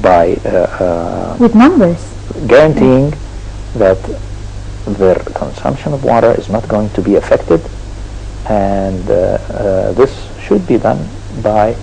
by with numbers, guaranteeing that their consumption of water is not going to be affected, and this should be done by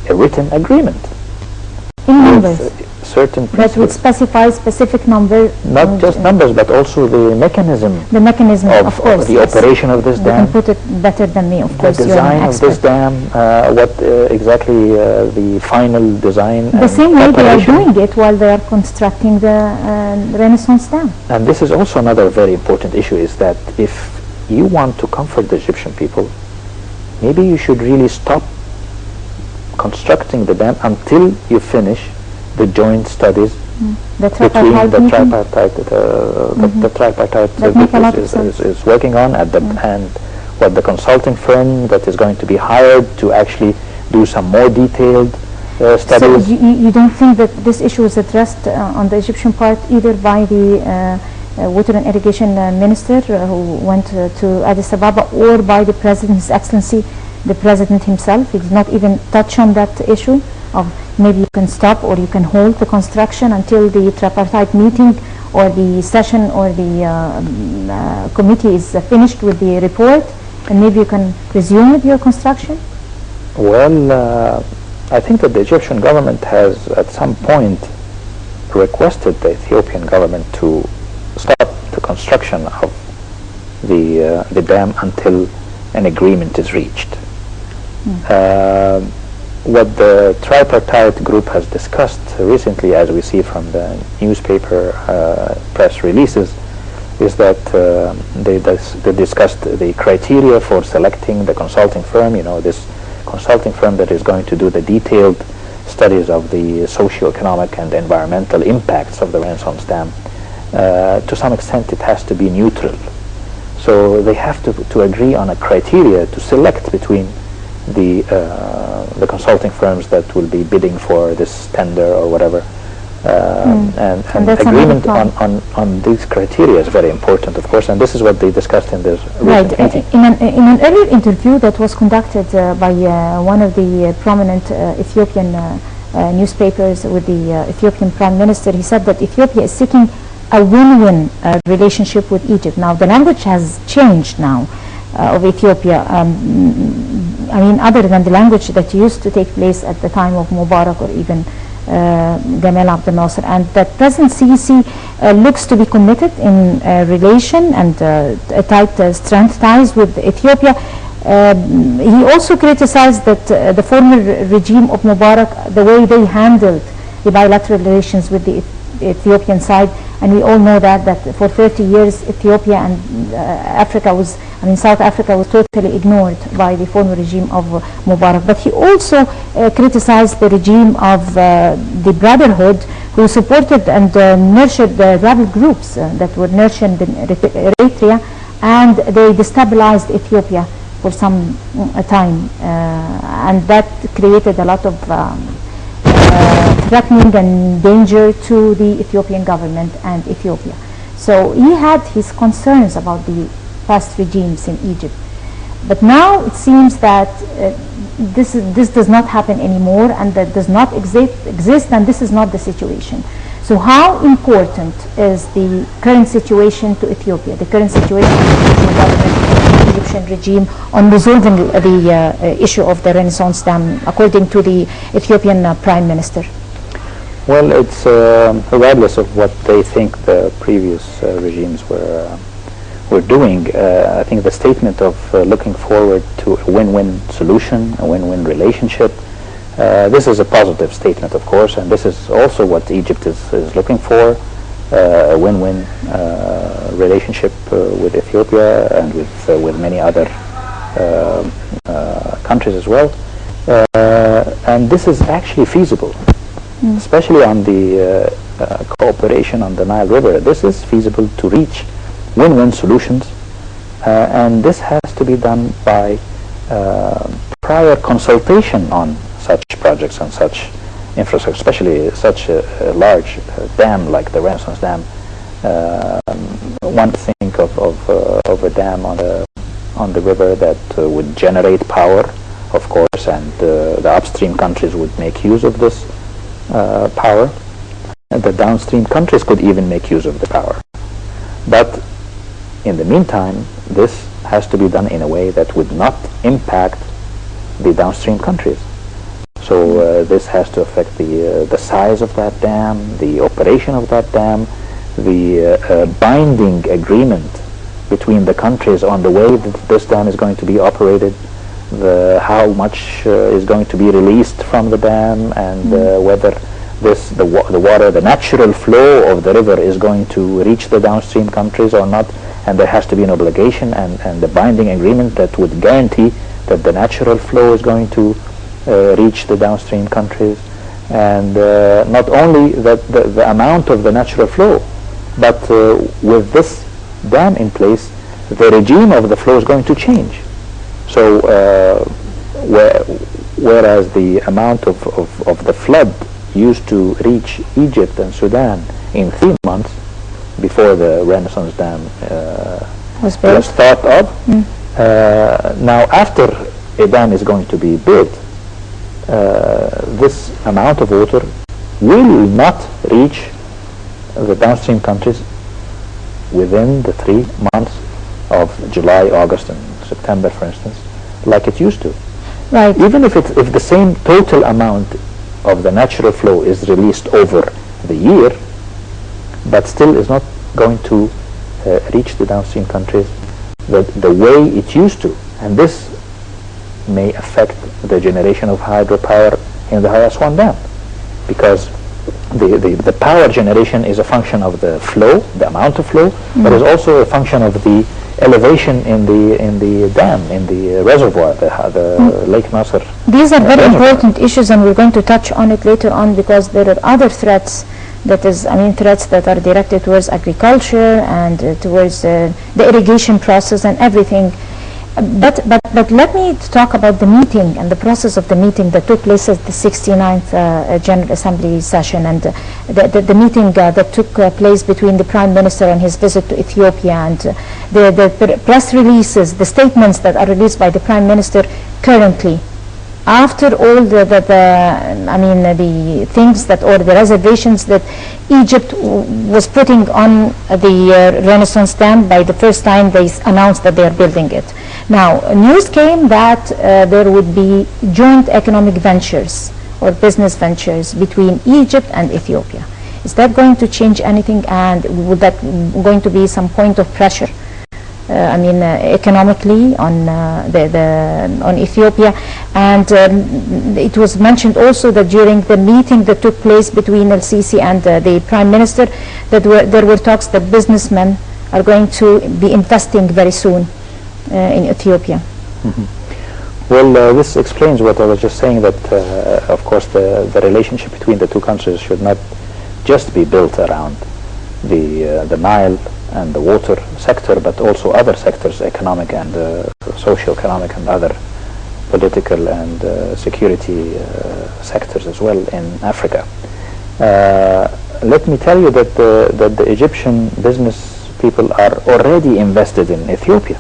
a written agreement in numbers. Certain That would specify specific number. Not just numbers, but also the mechanism. The mechanism, of course. The operation of this dam. You can put it better than me, of course. The design of this dam, what exactly the final design. The same way they are doing it while they are constructing the Renaissance Dam. And this is also another very important issue, is that if you want to comfort the Egyptian people, maybe you should really stop constructing the dam until you finish the joint studies between the tripartite the tripartite is working on at the and what the consulting firm that is going to be hired to actually do some more detailed studies. So you don't think that this issue is addressed on the Egyptian part either by the Water and Irrigation Minister who went to Addis Ababa, or by the President, His Excellency, the President himself? He did not even touch on that issue of maybe you can stop or you can hold the construction until the tripartite meeting or the session or the committee is finished with the report, and maybe you can resume with your construction? Well, I think that the Egyptian government has at some point requested the Ethiopian government to stop the construction of the dam until an agreement is reached. What the tripartite group has discussed recently, as we see from the newspaper press releases, is that they discussed the criteria for selecting the consulting firm, this consulting firm that is going to do the detailed studies of the socio-economic and environmental impacts of the Renaissance Dam. To some extent it has to be neutral. So they have to agree on a criteria to select between the consulting firms that will be bidding for this tender or whatever, and agreement on these criteria is very important, of course, and this is what they discussed in this recent meeting. In an earlier interview that was conducted by one of the prominent Ethiopian newspapers with the Ethiopian Prime Minister, he said that Ethiopia is seeking a win-win relationship with Egypt. Now the language has changed now of Ethiopia. I mean, other than the language that used to take place at the time of Mubarak or even Gamal Abdel Nasser, and that President Sisi looks to be committed in relation and tight strength ties with Ethiopia. He also criticized that the former regime of Mubarak, the way they handled the bilateral relations with the Ethiopian side, and we all know that for 30 years Ethiopia and South Africa was totally ignored by the former regime of Mubarak. But he also criticized the regime of the Brotherhood, who supported and nurtured the rebel groups that were nurtured in Eritrea, and they destabilized Ethiopia for some time, and that created a lot of threatening and danger to the Ethiopian government and Ethiopia. So he had his concerns about the past regimes in Egypt. But now it seems that this does not happen anymore, and that does not exist, and this is not the situation. So how important is the current situation to Ethiopia, the current situation to the government of the Egyptian regime on resolving the issue of the Renaissance Dam, according to the Ethiopian Prime Minister? Well, it's regardless of what they think the previous regimes were doing. I think the statement of looking forward to a win-win solution, a win-win relationship, this is a positive statement, of course, and this is also what Egypt is looking for, a win-win relationship with Ethiopia and with many other countries as well. And this is actually feasible, especially on the cooperation on the Nile River. This is feasible to reach win-win solutions, and this has to be done by prior consultation on such projects and such infrastructure, especially such a large dam like the Renaissance Dam. One think of a dam on the river that would generate power, of course, and the upstream countries would make use of this power. The downstream countries could even make use of the power. But in the meantime, this has to be done in a way that would not impact the downstream countries. So this has to affect the size of that dam, the operation of that dam, the binding agreement between the countries on the way that this dam is going to be operated, how much is going to be released from the dam, and whether the water, the natural flow of the river is going to reach the downstream countries or not. And there has to be an obligation and the binding agreement that would guarantee that the natural flow is going to reach the downstream countries. And not only that the amount of the natural flow, but with this dam in place, the regime of the flow is going to change. So whereas the amount of the flood used to reach Egypt and Sudan in 3 months before the Renaissance Dam was thought of, now after a dam is going to be built, this amount of water will not reach the downstream countries within the 3 months of July, August, and September, for instance, like it used to. Right. Even if the same total amount of the natural flow is released over the year, but still is not going to reach the downstream countries the way it used to. And this may affect the generation of hydropower in the Aswan Dam, because the power generation is a function of the flow, the amount of flow, but is also a function of the elevation in the dam, in the reservoir, the Lake Nasser. These are very important issues, and we're going to touch on it later on, because there are other threats, threats that are directed towards agriculture and towards the irrigation process and everything. But let me talk about the meeting and the process of the meeting that took place at the 69th General Assembly session, and the meeting that took place between the Prime Minister and his visit to Ethiopia, and the press releases, the statements that are released by the Prime Minister currently. After all the things that, or the reservations that Egypt was putting on the Renaissance Dam by the first time they announced that they are building it. Now, news came that there would be joint economic ventures or business ventures between Egypt and Ethiopia. Is that going to change anything, and would that going to be some point of pressure economically on on Ethiopia? And it was mentioned also that during the meeting that took place between El-Sisi and the Prime Minister, that there were talks that businessmen are going to be investing very soon in Ethiopia. Well, this explains what I was just saying, that of course the relationship between the two countries should not just be built around the Nile and the water sector, but also other sectors, economic and socio-economic and other political and security sectors as well in Africa. Let me tell you that the Egyptian business people are already invested in Ethiopia.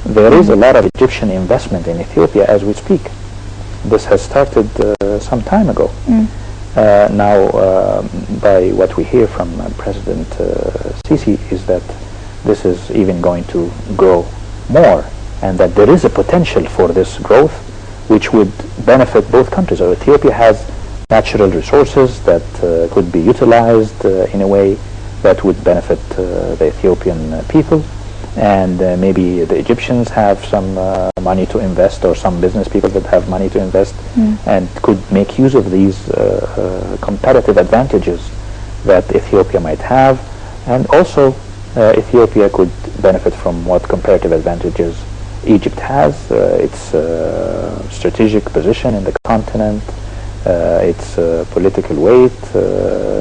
There is a lot of Egyptian investment in Ethiopia as we speak. This has started some time ago. Now, by what we hear from President Sisi, is that this is even going to grow more, and that there is a potential for this growth which would benefit both countries. So Ethiopia has natural resources that could be utilized in a way that would benefit the Ethiopian people, and maybe the Egyptians have some money to invest, or some business people that have money to invest and could make use of these competitive advantages that Ethiopia might have. And also Ethiopia could benefit from what comparative advantages Egypt has, its strategic position in the continent, its political weight,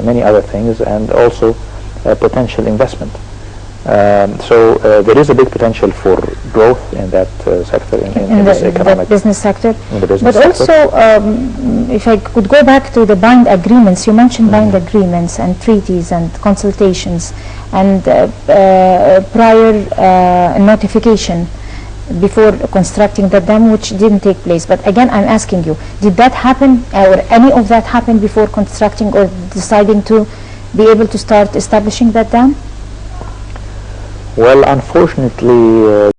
many other things, and also potential investment. So there is a big potential for growth in that sector, in this economic business sector. But also, if I could go back to the bind agreements, you mentioned bind agreements and treaties and consultations and prior notification. before constructing the dam, which didn't take place. But again, I'm asking you, did that happen, or any of that happen before constructing or deciding to be able to start establishing that dam? Well, unfortunately,